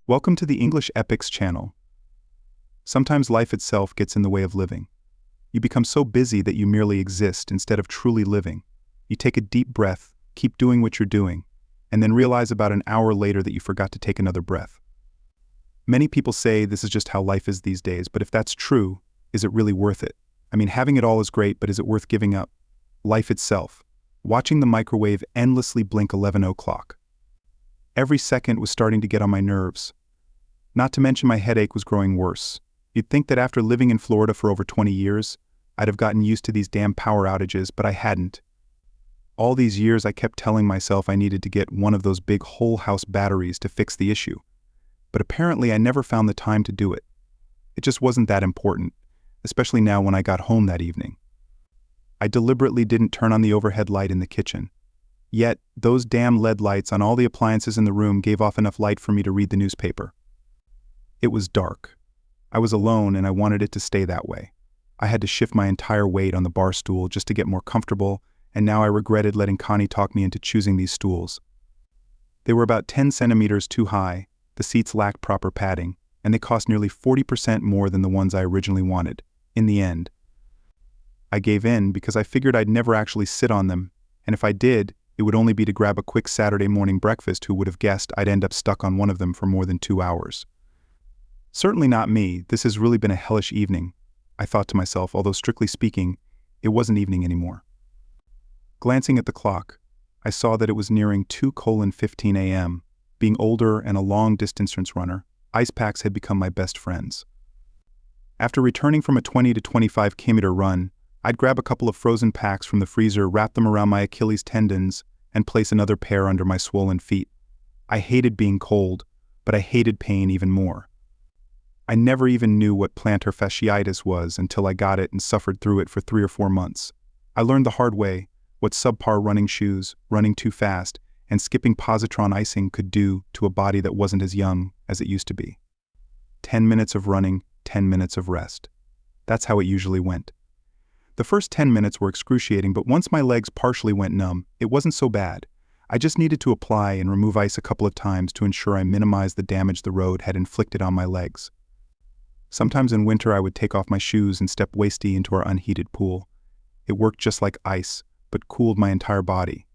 Welcome to the English Epics channel. Sometimes life itself gets in the way of living. You become so busy that you merely exist instead of truly living. You take a deep breath, keep doing what you're doing, and then realize about an hour later that you forgot to take another breath. Many people say this is just how life is these days, but if that's true, is it really worth it? I mean, having it all is great, but is it worth giving up life itself? Watching the microwave endlessly blink 11 o'clock. Every second was starting to get on my nerves. Not to mention my headache was growing worse. You'd think that after living in Florida for over 20 years, I'd have gotten used to these damn power outages, but I hadn't. All these years I kept telling myself I needed to get one of those big whole house batteries to fix the issue. But apparently I never found the time to do it. It just wasn't that important, especially now when I got home that evening. I deliberately didn't turn on the overhead light in the kitchen. Yet, those damn LED lights on all the appliances in the room gave off enough light for me to read the newspaper. It was dark. I was alone and I wanted it to stay that way. I had to shift my entire weight on the bar stool just to get more comfortable, and now I regretted letting Connie talk me into choosing these stools. They were about 10 centimeters too high, the seats lacked proper padding, and they cost nearly 40% more than the ones I originally wanted. In the end, I gave in because I figured I'd never actually sit on them, and if I did, it would only be to grab a quick Saturday morning breakfast. Who would have guessed I'd end up stuck on one of them for more than 2 hours? Certainly not me. This has really been a hellish evening, I thought to myself, although strictly speaking, it wasn't evening anymore. Glancing at the clock, I saw that it was nearing 2:15 a.m. Being older and a long-distance runner, ice packs had become my best friends. After returning from a 20 to 25 kilometer run, I'd grab a couple of frozen packs from the freezer, wrap them around my Achilles tendons, and place another pair under my swollen feet. I hated being cold, but I hated pain even more. I never even knew what plantar fasciitis was until I got it and suffered through it for 3 or 4 months. I learned the hard way what subpar running shoes, running too fast, and skipping positron icing could do to a body that wasn't as young as it used to be. 10 minutes of running, 10 minutes of rest. That's how it usually went. The first 10 minutes were excruciating, but once my legs partially went numb, it wasn't so bad. I just needed to apply and remove ice a couple of times to ensure I minimized the damage the road had inflicted on my legs. Sometimes in winter I would take off my shoes and step waist-deep into our unheated pool. It worked just like ice, but cooled my entire body.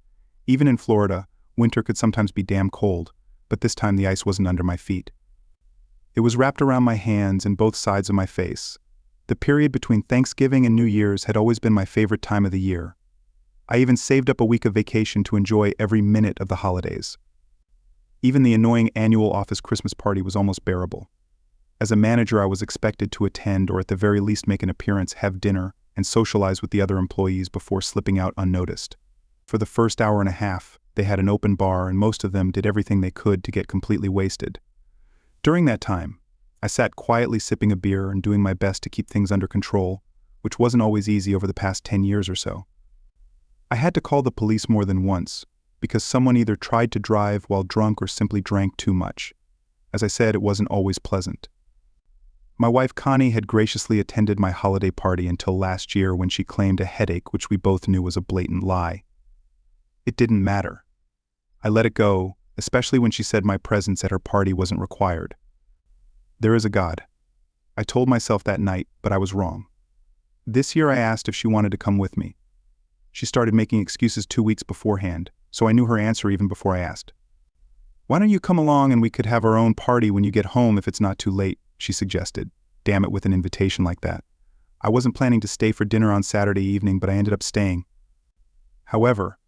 Even in Florida, winter could sometimes be damn cold, but this time the ice wasn't under my feet. It was wrapped around my hands and both sides of my face. The period between Thanksgiving and New Year's had always been my favorite time of the year. I even saved up a week of vacation to enjoy every minute of the holidays. Even the annoying annual office Christmas party was almost bearable. As a manager, I was expected to attend or at the very least make an appearance, have dinner, and socialize with the other employees before slipping out unnoticed. For the first hour and a half, they had an open bar and most of them did everything they could to get completely wasted. During that time, I sat quietly sipping a beer and doing my best to keep things under control, which wasn't always easy over the past 10 years or so. I had to call the police more than once, because someone either tried to drive while drunk or simply drank too much. As I said, it wasn't always pleasant. My wife Connie had graciously attended my holiday party until last year when she claimed a headache, which we both knew was a blatant lie. It didn't matter. I let it go, especially when she said my presence at her party wasn't required. There is a God. I told myself that night, but I was wrong. This year I asked if she wanted to come with me. She started making excuses 2 weeks beforehand, so I knew her answer even before I asked. "Why don't you come along and we could have our own party when you get home if it's not too late," she suggested. Damn it, with an invitation like that. I wasn't planning to stay for dinner on Saturday evening, but I ended up staying. However,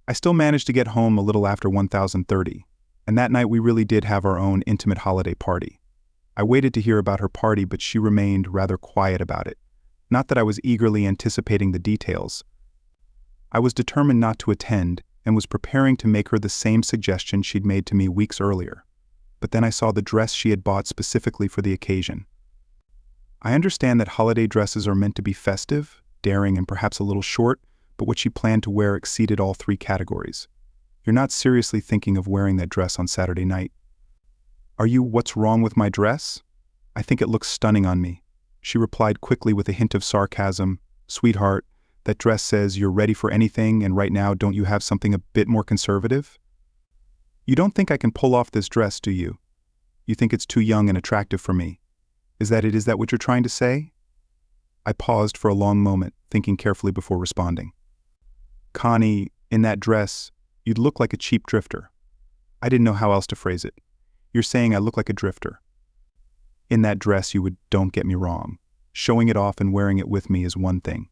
I still managed to get home a little after 1030, and that night we really did have our own intimate holiday party. I waited to hear about her party, but she remained rather quiet about it. Not that I was eagerly anticipating the details. I was determined not to attend and was preparing to make her the same suggestion she'd made to me weeks earlier. But then I saw the dress she had bought specifically for the occasion. I understand that holiday dresses are meant to be festive, daring, and perhaps a little short, but what she planned to wear exceeded all 3 categories. You're not seriously thinking of wearing that dress on Saturday night. Are you? What's wrong with my dress? I think it looks stunning on me. She replied quickly with a hint of sarcasm. Sweetheart, that dress says you're ready for anything, and right now don't you have something a bit more conservative? You don't think I can pull off this dress, do you? You think it's too young and attractive for me. Is that what you're trying to say? I paused for a long moment, thinking carefully before responding. Connie, in that dress, you'd look like a cheap drifter. I didn't know how else to phrase it. You're saying I look like a drifter. In that dress you would, don't get me wrong. Showing it off and wearing it with me is one thing.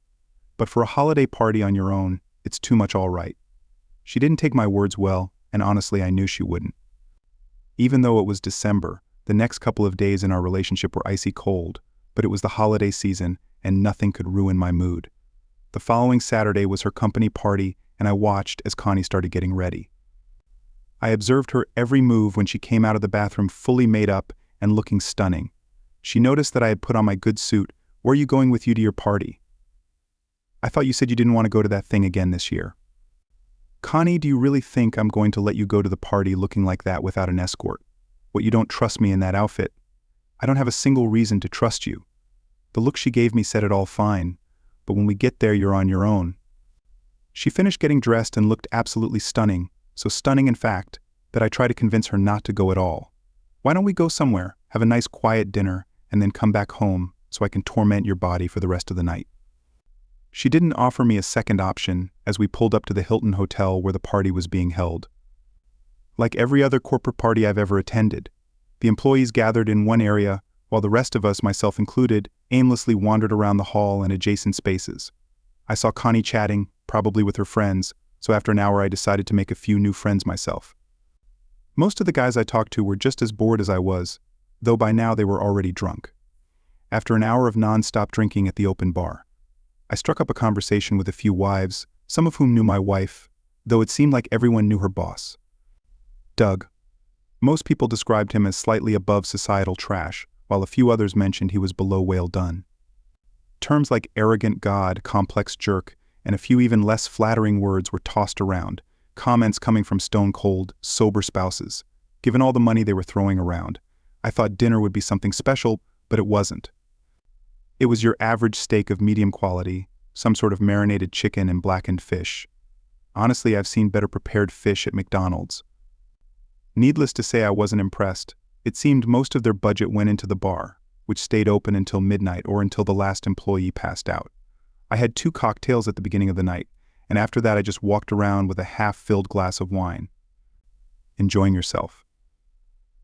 But for a holiday party on your own, it's too much all right. She didn't take my words well, and honestly I knew she wouldn't. Even though it was December, the next couple of days in our relationship were icy cold, but it was the holiday season and nothing could ruin my mood. The following Saturday was her company party and I watched as Connie started getting ready. I observed her every move when she came out of the bathroom fully made up and looking stunning. She noticed that I had put on my good suit. Where are you going with you to your party? I thought you said you didn't want to go to that thing again this year. Connie, do you really think I'm going to let you go to the party looking like that without an escort? What, you don't trust me in that outfit? I don't have a single reason to trust you. The look she gave me said it all fine, but when we get there you're on your own. She finished getting dressed and looked absolutely stunning, so stunning in fact, that I tried to convince her not to go at all. Why don't we go somewhere, have a nice quiet dinner, and then come back home so I can torment your body for the rest of the night? She didn't offer me a second option as we pulled up to the Hilton Hotel where the party was being held. Like every other corporate party I've ever attended, the employees gathered in one area while the rest of us, myself included, aimlessly wandered around the hall and adjacent spaces. I saw Connie chatting, probably with her friends, so after an hour I decided to make a few new friends myself. Most of the guys I talked to were just as bored as I was, though by now they were already drunk. After an hour of non-stop drinking at the open bar, I struck up a conversation with a few wives, some of whom knew my wife, though it seemed like everyone knew her boss. Doug. Most people described him as slightly above societal trash, while a few others mentioned he was below well done. Terms like arrogant god, complex jerk, and a few even less flattering words were tossed around, comments coming from stone-cold, sober spouses. Given all the money they were throwing around, I thought dinner would be something special, but it wasn't. It was your average steak of medium quality, some sort of marinated chicken and blackened fish. Honestly, I've seen better prepared fish at McDonald's. Needless to say, I wasn't impressed. It seemed most of their budget went into the bar, which stayed open until midnight or until the last employee passed out. I had 2 cocktails at the beginning of the night, and after that I just walked around with a half-filled glass of wine. Enjoying yourself.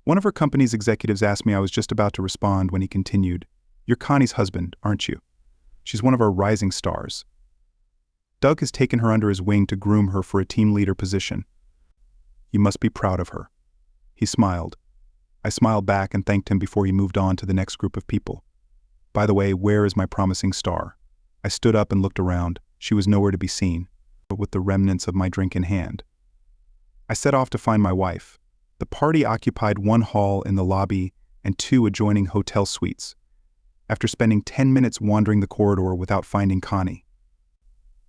One of her company's executives asked me. I was just about to respond when he continued, "You're Connie's husband, aren't you? She's one of our rising stars. Doug has taken her under his wing to groom her for a team leader position. You must be proud of her." He smiled. I smiled back and thanked him before he moved on to the next group of people. By the way, where is my promising star? I stood up and looked around. She was nowhere to be seen, but with the remnants of my drink in hand. I set off to find my wife. The party occupied 1 hall in the lobby and 2 adjoining hotel suites. After spending 10 minutes wandering the corridor without finding Connie,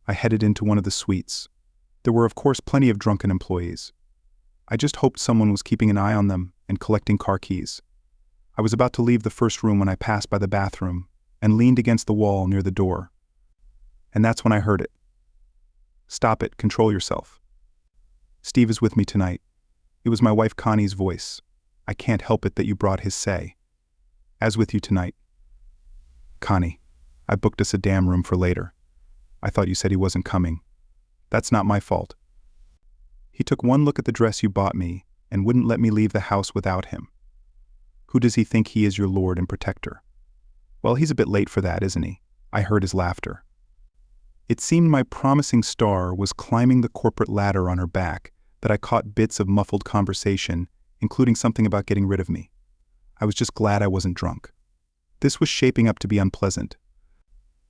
I headed into one of the suites. There were of course plenty of drunken employees. I just hoped someone was keeping an eye on them and collecting car keys. I was about to leave the first room when I passed by the bathroom and leaned against the wall near the door. And that's when I heard it. "Stop it, control yourself. Steve is with me tonight." It was my wife Connie's voice. "I can't help it that you brought his say. As with you tonight." "Connie, I booked us a damn room for later. I thought you said he wasn't coming. That's not my fault. He took one look at the dress you bought me and wouldn't let me leave the house without him. Who does he think he is, your lord and protector? Well, he's a bit late for that, isn't he?" I heard his laughter. It seemed my promising star was climbing the corporate ladder on her back, that I caught bits of muffled conversation, including something about getting rid of me. I was just glad I wasn't drunk. This was shaping up to be unpleasant.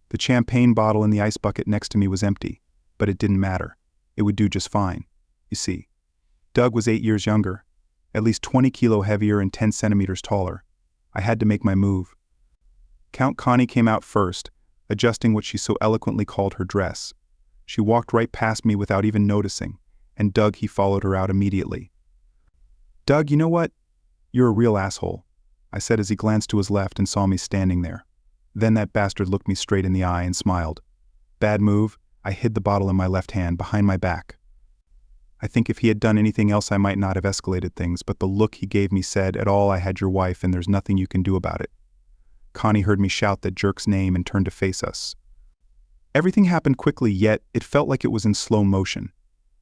The champagne bottle in the ice bucket next to me was empty, but it didn't matter. It would do just fine. You see, Doug was 8 years younger, at least 20 kilo heavier and 10 centimeters taller. I had to make my move. Count Connie came out first, adjusting what she so eloquently called her dress. She walked right past me without even noticing, and Doug, he followed her out immediately. "Doug, you know what? You're a real asshole," I said as he glanced to his left and saw me standing there. Then that bastard looked me straight in the eye and smiled. "Bad move." I hid the bottle in my left hand behind my back. I think if he had done anything else I might not have escalated things, but the look he gave me said, "At all, I had your wife and there's nothing you can do about it." Connie heard me shout that jerk's name and turned to face us. Everything happened quickly, yet it felt like it was in slow motion.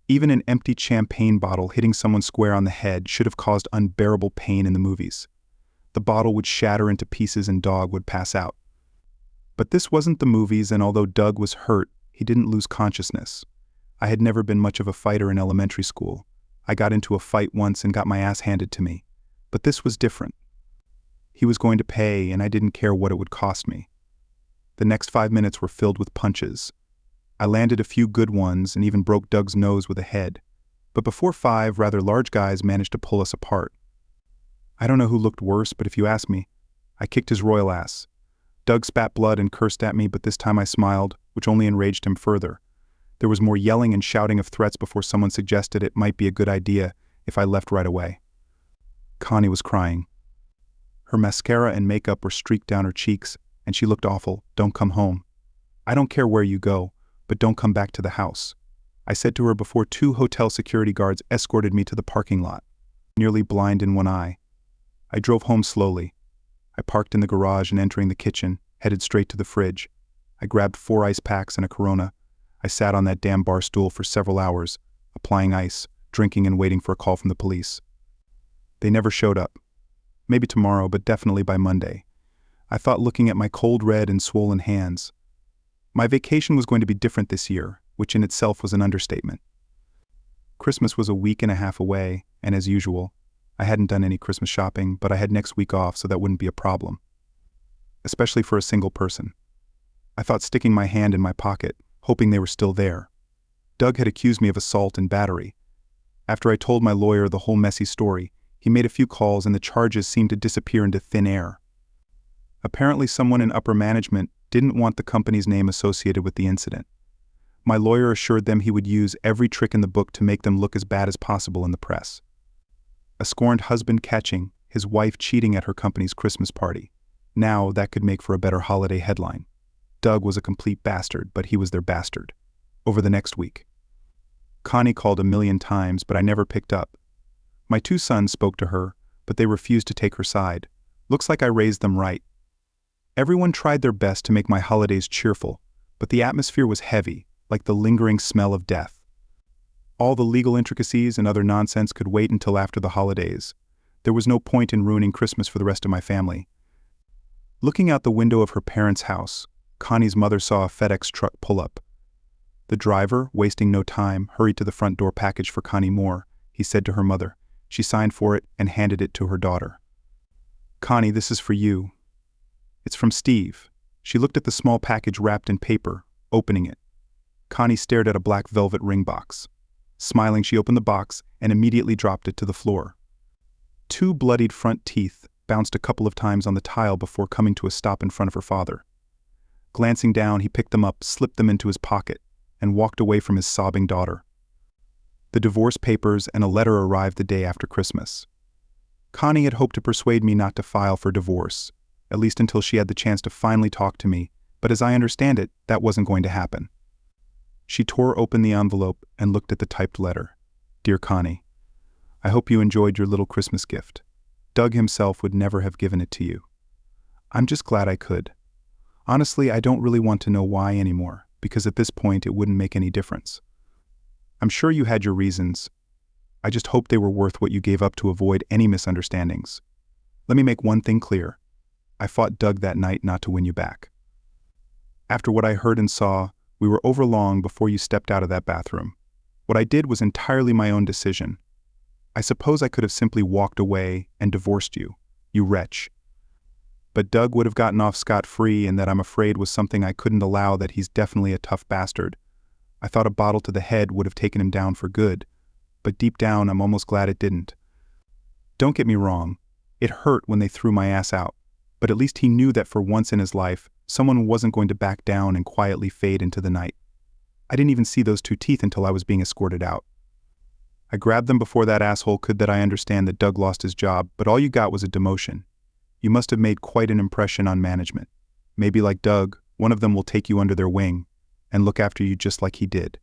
Even an empty champagne bottle hitting someone square on the head should have caused unbearable pain in the movies. The bottle would shatter into pieces and Dog would pass out. But this wasn't the movies, and although Doug was hurt, he didn't lose consciousness. I had never been much of a fighter in elementary school. I got into a fight once and got my ass handed to me. But this was different. He was going to pay, and I didn't care what it would cost me. The next 5 minutes were filled with punches. I landed a few good ones and even broke Doug's nose with a head. But before 5 rather large guys managed to pull us apart. I don't know who looked worse, but if you ask me, I kicked his royal ass. Doug spat blood and cursed at me, but this time I smiled, which only enraged him further. There was more yelling and shouting of threats before someone suggested it might be a good idea if I left right away. Connie was crying. Her mascara and makeup were streaked down her cheeks, and she looked awful. "Don't come home. I don't care where you go, but don't come back to the house," I said to her before 2 hotel security guards escorted me to the parking lot. Nearly blind in one eye, I drove home slowly. I parked in the garage and entering the kitchen, headed straight to the fridge. I grabbed 4 ice packs and a Corona. I sat on that damn bar stool for several hours, applying ice, drinking and waiting for a call from the police. They never showed up. Maybe tomorrow, but definitely by Monday. I thought, looking at my cold red and swollen hands. My vacation was going to be different this year, which in itself was an understatement. Christmas was a week and a half away, and as usual, I hadn't done any Christmas shopping, but I had next week off, so that wouldn't be a problem. Especially for a single person. I thought, sticking my hand in my pocket, hoping they were still there. Doug had accused me of assault and battery. After I told my lawyer the whole messy story, he made a few calls and the charges seemed to disappear into thin air. Apparently someone in upper management didn't want the company's name associated with the incident. My lawyer assured them he would use every trick in the book to make them look as bad as possible in the press. A scorned husband catching his wife cheating at her company's Christmas party. Now that could make for a better holiday headline. Doug was a complete bastard, but he was their bastard. Over the next week. Connie called 1,000,000 times, but I never picked up. My 2 sons spoke to her, but they refused to take her side. Looks like I raised them right. Everyone tried their best to make my holidays cheerful, but the atmosphere was heavy, like the lingering smell of death. All the legal intricacies and other nonsense could wait until after the holidays. There was no point in ruining Christmas for the rest of my family. Looking out the window of her parents' house, Connie's mother saw a FedEx truck pull up. The driver, wasting no time, hurried to the front door package for Connie Moore, he said to her mother. She signed for it and handed it to her daughter. "Connie, this is for you. It's from Steve." She looked at the small package wrapped in paper, opening it. Connie stared at a black velvet ring box. Smiling, she opened the box and immediately dropped it to the floor. 2 bloodied front teeth bounced a couple of times on the tile before coming to a stop in front of her father. Glancing down, he picked them up, slipped them into his pocket, and walked away from his sobbing daughter. The divorce papers and a letter arrived the day after Christmas. Connie had hoped to persuade me not to file for divorce, at least until she had the chance to finally talk to me, but as I understand it, that wasn't going to happen. She tore open the envelope and looked at the typed letter. "Dear Connie, I hope you enjoyed your little Christmas gift. Doug himself would never have given it to you. I'm just glad I could. Honestly, I don't really want to know why anymore, because at this point it wouldn't make any difference. I'm sure you had your reasons. I just hope they were worth what you gave up to avoid any misunderstandings. Let me make one thing clear. I fought Doug that night not to win you back. After what I heard and saw, we were over long before you stepped out of that bathroom. What I did was entirely my own decision. I suppose I could have simply walked away and divorced you, you wretch. But Doug would have gotten off scot-free, and that I'm afraid was something I couldn't allow. That he's definitely a tough bastard. I thought a bottle to the head would have taken him down for good, but deep down I'm almost glad it didn't. Don't get me wrong, it hurt when they threw my ass out, but at least he knew that for once in his life, someone wasn't going to back down and quietly fade into the night. I didn't even see those 2 teeth until I was being escorted out. I grabbed them before that asshole could. That I understand that Doug lost his job, but all you got was a demotion. You must have made quite an impression on management. Maybe like Doug, one of them will take you under their wing and look after you just like he did.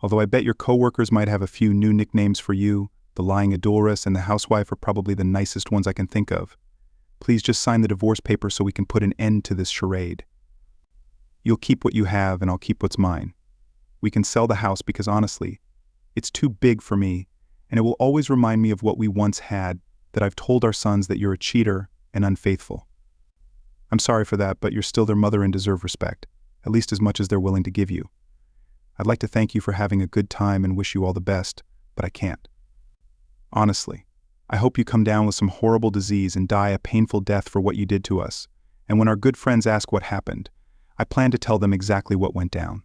Although I bet your coworkers might have a few new nicknames for you, the lying adulteress and the housewife are probably the nicest ones I can think of. Please just sign the divorce paper so we can put an end to this charade. You'll keep what you have and I'll keep what's mine. We can sell the house because honestly, it's too big for me, and it will always remind me of what we once had, that I've told our sons that you're a cheater and unfaithful. I'm sorry for that, but you're still their mother and deserve respect, at least as much as they're willing to give you. I'd like to thank you for having a good time and wish you all the best, but I can't. Honestly, I hope you come down with some horrible disease and die a painful death for what you did to us, and when our good friends ask what happened, I plan to tell them exactly what went down.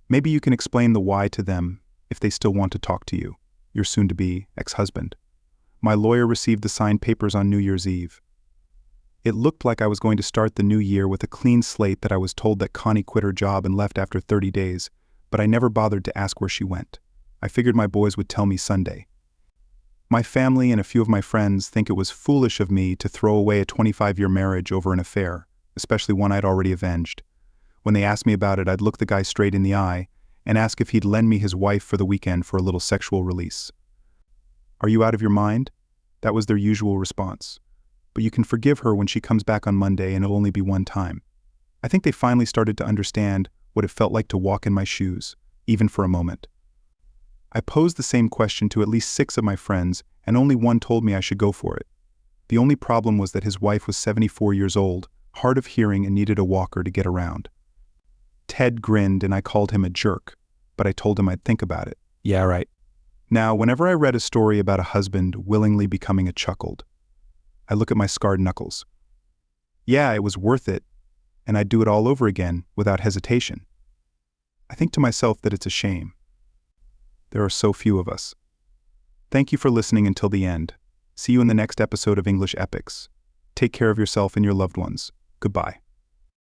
Maybe you can explain the why to them if they still want to talk to you, your soon-to-be ex-husband. My lawyer received the signed papers on New Year's Eve. It looked like I was going to start the new year with a clean slate that I was told that Connie quit her job and left after 30 days, but I never bothered to ask where she went. I figured my boys would tell me Sunday. My family and a few of my friends think it was foolish of me to throw away a 25-year marriage over an affair, especially one I'd already avenged. When they asked me about it, I'd look the guy straight in the eye and ask if he'd lend me his wife for the weekend for a little sexual release. Are you out of your mind? That was their usual response. But you can forgive her when she comes back on Monday and it'll only be one time. I think they finally started to understand what it felt like to walk in my shoes, even for a moment. I posed the same question to at least 6 of my friends, and only one told me I should go for it. The only problem was that his wife was 74 years old, hard of hearing, and needed a walker to get around. Ted grinned and I called him a jerk, but I told him I'd think about it. Yeah, right. Now, whenever I read a story about a husband willingly becoming a cuckold, I look at my scarred knuckles. Yeah, it was worth it, and I'd do it all over again without hesitation. I think to myself that it's a shame. There are so few of us. Thank you for listening until the end. See you in the next episode of English Epics. Take care of yourself and your loved ones. Goodbye.